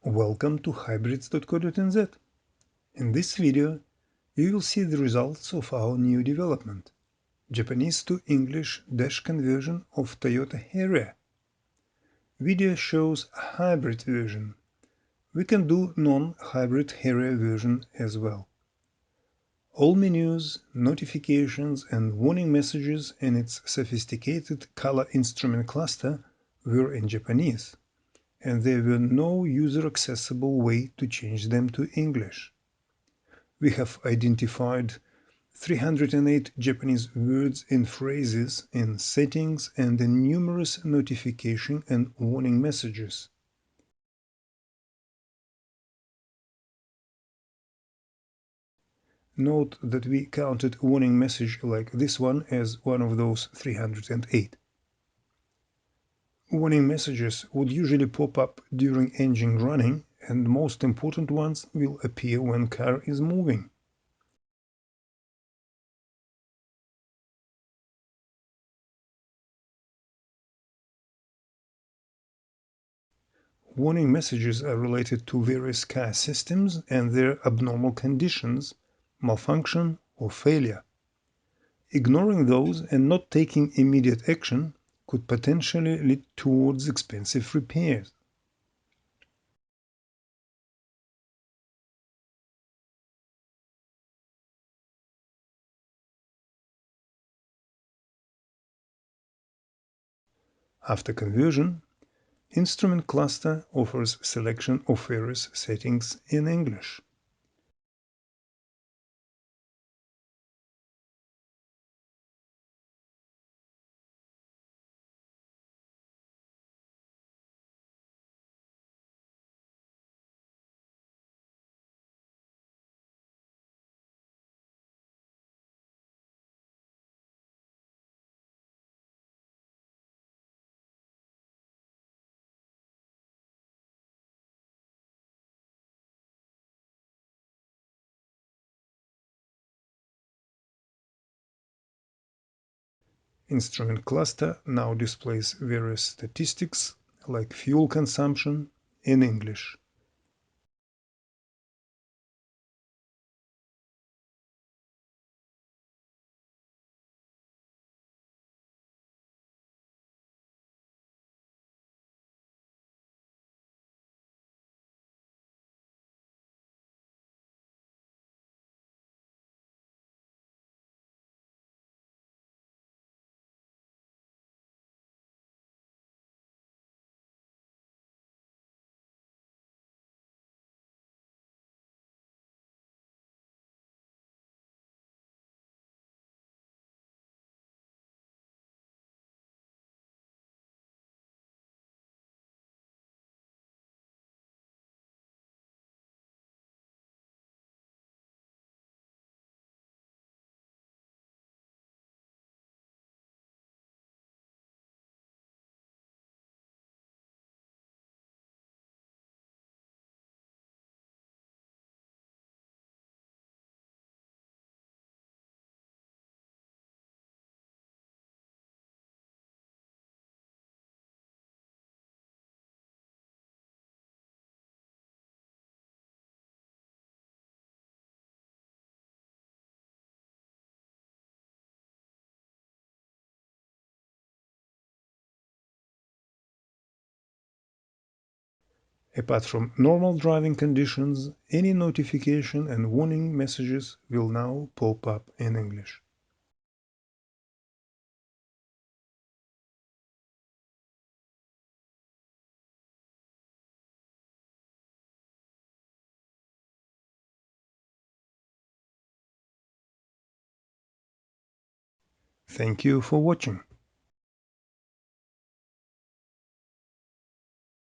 Welcome to hybrids.co.nz. In this video, you will see the results of our new development, Japanese to English dash conversion of Toyota Harrier. Video shows a hybrid version. We can do non-hybrid Harrier version as well. All menus, notifications and warning messages in its sophisticated color instrument cluster were in Japanese, and there were no user-accessible way to change them to English. We have identified 308 Japanese words and phrases in settings and in numerous notification and warning messages. Note that we counted warning message like this one as one of those 308. Warning messages would usually pop up during engine running, and most important ones will appear when car is moving. Warning messages are related to various car systems and their abnormal conditions, malfunction or failure. Ignoring those and not taking immediate action could potentially lead towards expensive repairs. After conversion, Instrument Cluster offers selection of various settings in English. Instrument Cluster now displays various statistics like fuel consumption in English. Apart from normal driving conditions, any notification and warning messages will now pop up in English. Thank you for watching.